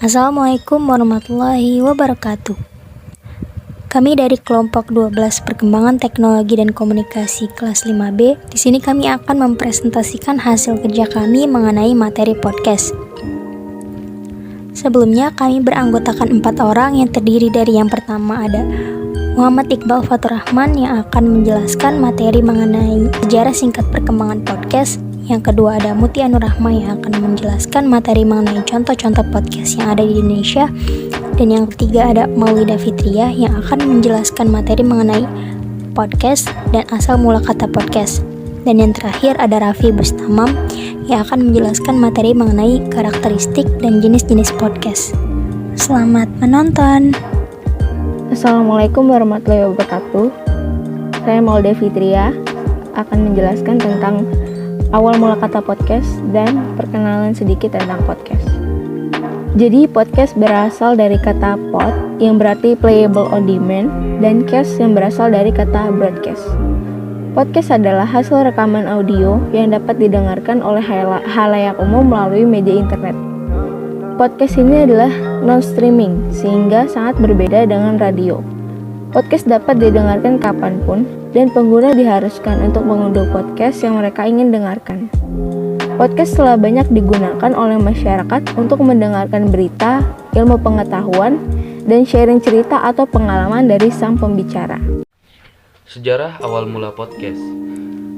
Assalamualaikum warahmatullahi wabarakatuh. Kami dari kelompok 12 Perkembangan Teknologi dan Komunikasi kelas 5B. Di sini kami akan mempresentasikan hasil kerja kami mengenai materi podcast. Sebelumnya kami beranggotakan 4 orang yang terdiri dari yang pertama ada Muhammad Iqbal Fatur Rahman yang akan menjelaskan materi mengenai sejarah singkat perkembangan podcast. Yang kedua ada Mutia Nur Rahma yang akan menjelaskan materi mengenai contoh-contoh podcast yang ada di Indonesia. Dan yang ketiga ada Maulidah Fitriah yang akan menjelaskan materi mengenai podcast dan asal mula kata podcast. Dan yang terakhir ada Raffi Bustamam yang akan menjelaskan materi mengenai karakteristik dan jenis-jenis podcast. Selamat menonton. Assalamualaikum warahmatullahi wabarakatuh. Saya Maulidah Fitriah akan menjelaskan tentang awal mula kata podcast dan perkenalan sedikit tentang podcast. Jadi podcast berasal dari kata pod yang berarti playable on demand dan cast yang berasal dari kata broadcast. Podcast adalah hasil rekaman audio yang dapat didengarkan oleh halayak umum melalui media internet. Podcast ini adalah non-streaming sehingga sangat berbeda dengan radio. Podcast dapat didengarkan kapanpun dan pengguna diharuskan untuk mengunduh podcast yang mereka ingin dengarkan. Podcast telah banyak digunakan oleh masyarakat untuk mendengarkan berita, ilmu pengetahuan, dan sharing cerita atau pengalaman dari sang pembicara. Sejarah awal mula podcast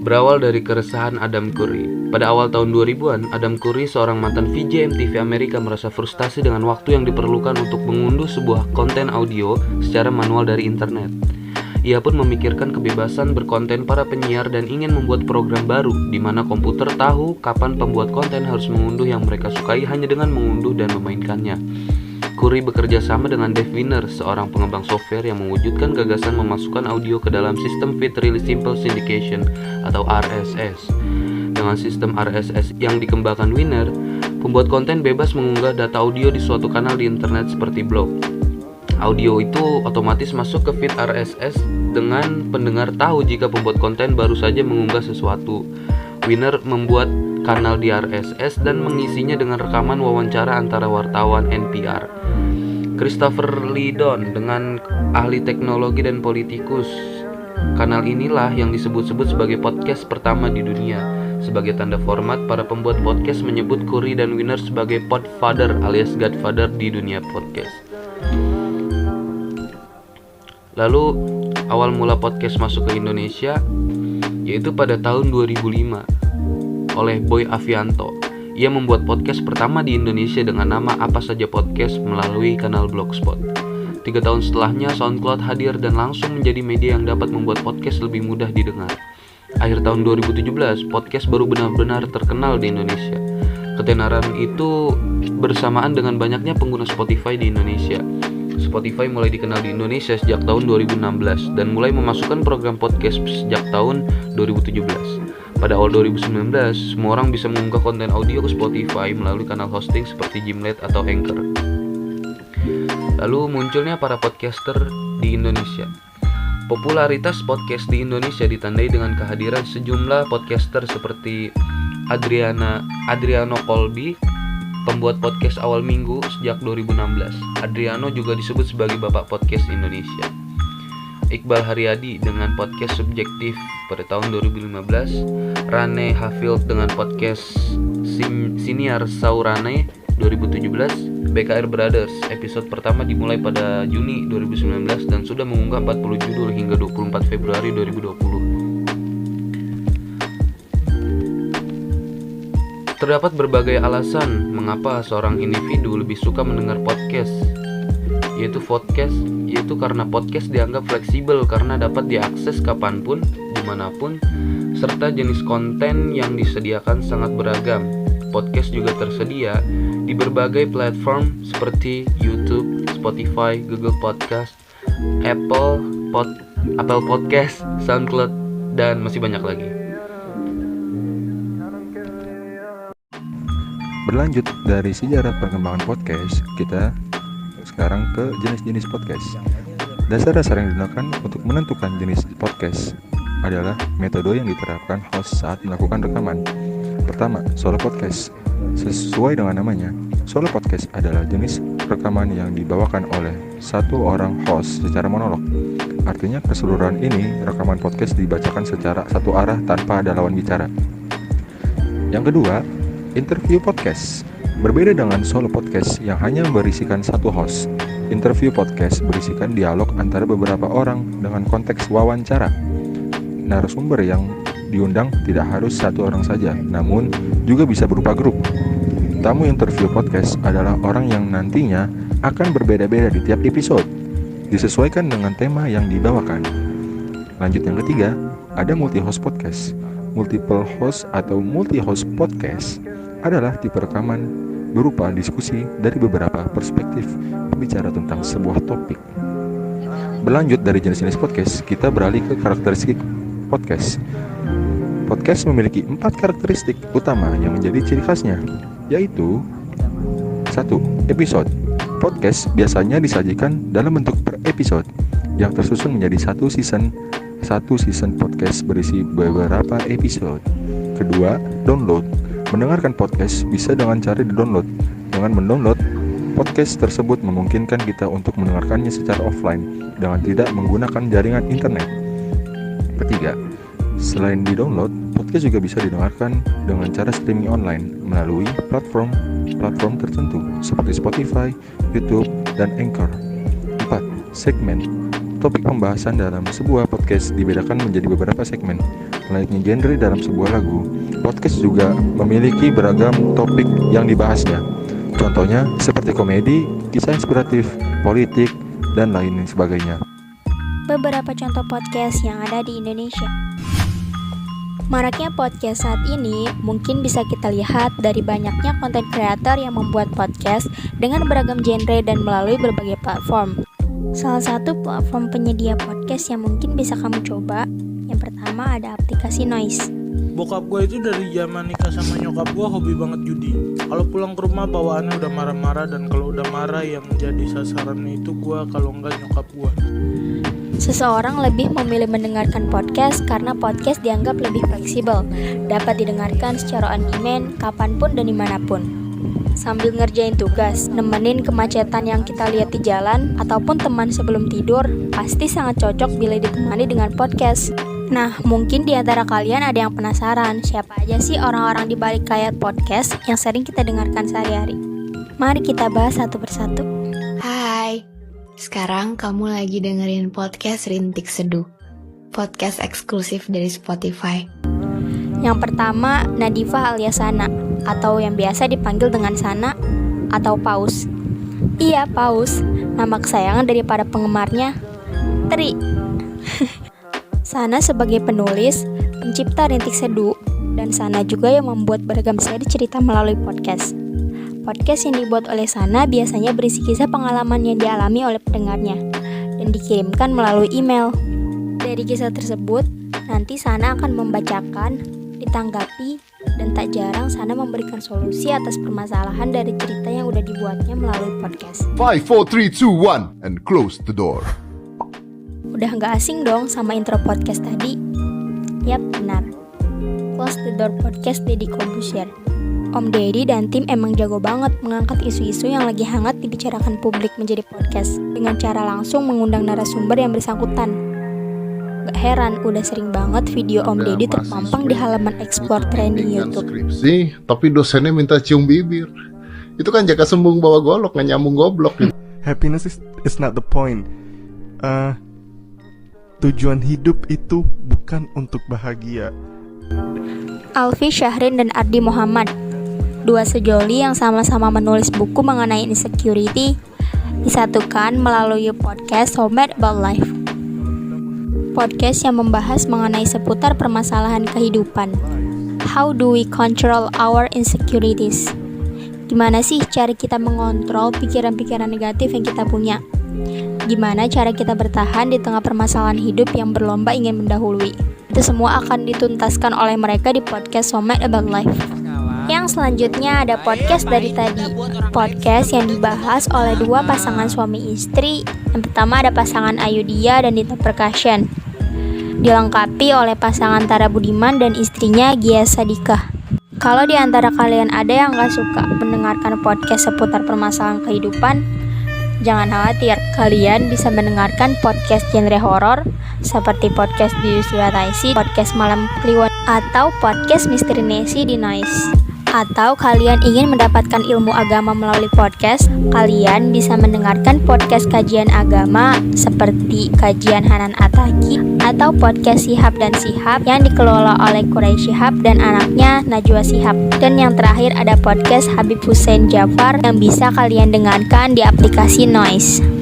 berawal dari keresahan Adam Curry. Pada awal tahun 2000-an, Adam Curry, seorang mantan VJ MTV Amerika, merasa frustasi dengan waktu yang diperlukan untuk mengunduh sebuah konten audio secara manual dari internet. Ia pun memikirkan kebebasan berkonten para penyiar dan ingin membuat program baru di mana komputer tahu kapan pembuat konten harus mengunduh yang mereka sukai hanya dengan mengunduh dan memainkannya. Curry bekerja sama dengan Dave Winer, seorang pengembang software yang mewujudkan gagasan memasukkan audio ke dalam sistem Feed Really Simple Syndication atau RSS. Dengan sistem RSS yang dikembangkan Winer, pembuat konten bebas mengunggah data audio di suatu kanal di internet seperti blog. Audio itu otomatis masuk ke feed RSS dengan pendengar tahu jika pembuat konten baru saja mengunggah sesuatu. Winer membuat kanal di RSS dan mengisinya dengan rekaman wawancara antara wartawan NPR. Christopher Lee Doan dengan ahli teknologi dan politikus. Kanal inilah yang disebut-sebut sebagai podcast pertama di dunia. Sebagai tanda format, para pembuat podcast menyebut Curry dan Winer sebagai podfather alias godfather di dunia podcast. Lalu awal mula podcast masuk ke Indonesia yaitu pada tahun 2005 oleh Boy Avianto. Ia membuat podcast pertama di Indonesia dengan nama Apa Saja Podcast melalui kanal Blogspot. 3 tahun setelahnya SoundCloud hadir dan langsung menjadi media yang dapat membuat podcast lebih mudah didengar. Akhir tahun 2017, podcast baru benar-benar terkenal di Indonesia. Ketenaran itu bersamaan dengan banyaknya pengguna Spotify di Indonesia. Spotify mulai dikenal di Indonesia sejak tahun 2016 dan mulai memasukkan program podcast sejak tahun 2017. Pada awal 2019, semua orang bisa mengunggah konten audio ke Spotify melalui kanal hosting seperti Gimlet atau Anchor. Lalu munculnya para podcaster di Indonesia. Popularitas podcast di Indonesia ditandai dengan kehadiran sejumlah podcaster seperti Adriano Colby, pembuat podcast awal minggu sejak 2016. Adriano juga disebut sebagai bapak podcast Indonesia. Iqbal Haryadi dengan podcast Subjektif pada tahun 2015. Rane Hafild dengan podcast Siniar Saurane 2017. BKR Brothers episode pertama dimulai pada Juni 2019 dan sudah mengunggah 40 judul hingga 24 Februari 2020. Terdapat berbagai alasan mengapa seorang individu lebih suka mendengar podcast, yaitu karena podcast dianggap fleksibel karena dapat diakses kapanpun, dimanapun, serta jenis konten yang disediakan sangat beragam. Podcast juga tersedia di berbagai platform seperti YouTube, Spotify, Google Podcast, Apple Podcast, SoundCloud, dan masih banyak lagi. Berlanjut dari sejarah perkembangan podcast, kita sekarang ke jenis-jenis podcast. Dasar-dasar yang digunakan untuk menentukan jenis podcast adalah metode yang diterapkan host saat melakukan rekaman. Pertama, solo podcast. Sesuai dengan namanya, Solo podcast adalah jenis rekaman yang dibawakan oleh satu orang host secara monolog. Artinya keseluruhan ini rekaman podcast dibacakan secara satu arah tanpa ada lawan bicara. Yang kedua, interview podcast. Berbeda dengan solo podcast yang hanya berisikan satu host, interview podcast berisikan dialog antara beberapa orang dengan konteks wawancara. Narasumber yang diundang tidak harus satu orang saja, namun juga bisa berupa grup. Tamu interview podcast adalah orang yang nantinya akan berbeda-beda di tiap episode, disesuaikan dengan tema yang dibawakan. Lanjut yang ketiga, ada multi-host podcast. Multiple host atau multi-host podcast adalah tipe rekaman berupa diskusi dari beberapa perspektif berbicara tentang sebuah topik. Berlanjut dari jenis-jenis podcast, kita beralih ke karakteristik podcast. Podcast memiliki 4 karakteristik utama yang menjadi ciri khasnya, yaitu 1. Episode. Podcast biasanya disajikan dalam bentuk per episode yang tersusun menjadi satu season podcast berisi beberapa episode. Kedua, download. Mendengarkan podcast bisa dengan cara di-download. Dengan mendownload, podcast tersebut memungkinkan kita untuk mendengarkannya secara offline dengan tidak menggunakan jaringan internet. Ketiga, selain di-download, podcast juga bisa didengarkan dengan cara streaming online melalui platform tertentu seperti Spotify, YouTube, dan Anchor. 4. Segmen. Topik pembahasan dalam sebuah podcast dibedakan menjadi beberapa segmen. Layaknya genre dalam sebuah lagu, podcast juga memiliki beragam topik yang dibahasnya. Contohnya seperti komedi, kisah inspiratif, politik, dan lain sebagainya. Beberapa contoh podcast yang ada di Indonesia. Maraknya podcast saat ini mungkin bisa kita lihat dari banyaknya konten kreator yang membuat podcast dengan beragam genre dan melalui berbagai platform. Salah satu platform penyedia podcast yang mungkin bisa kamu coba, yang pertama ada aplikasi Noise. Bokap gue itu dari zaman nikah sama nyokap gue hobi banget judi. Kalau pulang ke rumah bawaannya udah marah-marah, dan kalau udah marah yang menjadi sasarannya itu gue, kalau enggak nyokap gue. Seseorang lebih memilih mendengarkan podcast karena podcast dianggap lebih fleksibel, dapat didengarkan secara on demand, kapanpun dan dimanapun. Sambil ngerjain tugas, nemenin kemacetan yang kita lihat di jalan, ataupun teman sebelum tidur, pasti sangat cocok bila ditemani dengan podcast. Nah, mungkin di antara kalian ada yang penasaran, siapa aja sih orang-orang di balik layar podcast yang sering kita dengarkan sehari-hari? Mari kita bahas satu persatu. Hai, sekarang kamu lagi dengerin podcast Rintik Seduh, podcast eksklusif dari Spotify. Yang pertama, Nadifa alias Sana, atau yang biasa dipanggil dengan Sana atau Paus. Iya, Paus, nama kesayangan dari para penggemarnya. Tri. Sana sebagai penulis, pencipta Rintik Seduh, dan Sana juga yang membuat beragam seri cerita melalui podcast. Podcast yang dibuat oleh Sana biasanya berisi kisah pengalaman yang dialami oleh pendengarnya dan dikirimkan melalui email. Dari kisah tersebut, nanti Sana akan membacakan, ditanggapi, dan tak jarang Sana memberikan solusi atas permasalahan dari cerita yang udah dibuatnya melalui podcast. 5, 4, 3, 2, 1 and close the door. Udah gak asing dong sama intro podcast tadi? Yap, benar. Close the Door Podcast Deddy Corbuzier. Om Deddy dan tim emang jago banget mengangkat isu-isu yang lagi hangat dibicarakan publik menjadi podcast dengan cara langsung mengundang narasumber yang bersangkutan. Gak heran, udah sering banget video Om Deddy terpampang di halaman explore trending YouTube. Skripsi, tapi dosennya minta cium bibir. Itu kan jaka sembung bawa golok, gak nyambung goblok. Happiness is not the point. Tujuan hidup itu bukan untuk bahagia. Alfi Syahrin dan Ardi Muhammad, dua sejoli yang sama-sama menulis buku mengenai insecurity, disatukan melalui podcast So Mad About Life. Podcast yang membahas mengenai seputar permasalahan kehidupan. How do we control our insecurities? Gimana sih cara kita mengontrol pikiran-pikiran negatif yang kita punya? Gimana cara kita bertahan di tengah permasalahan hidup yang berlomba ingin mendahului? Itu semua akan dituntaskan oleh mereka di podcast So Mad About Life. Yang selanjutnya ada podcast dari tadi, podcast yang dibahas oleh dua pasangan suami istri. Yang pertama ada pasangan Ayudhya dan Dita Percussion, dilengkapi oleh pasangan Tara Budiman dan istrinya Gia Sadikah. Kalau di antara kalian ada yang gak suka mendengarkan podcast seputar permasalahan kehidupan, jangan khawatir, kalian bisa mendengarkan podcast genre horor seperti podcast di Taisi, podcast Malam Kliwon, atau podcast Misteri Nesi di Noise. Atau kalian ingin mendapatkan ilmu agama melalui podcast, kalian bisa mendengarkan podcast kajian agama seperti kajian Hanan Ataki atau podcast Shihab dan Shihab yang dikelola oleh Quraisy Shihab dan anaknya Najwa Shihab. Dan yang terakhir ada podcast Habib Hussein Jafar yang bisa kalian dengarkan di aplikasi Noise.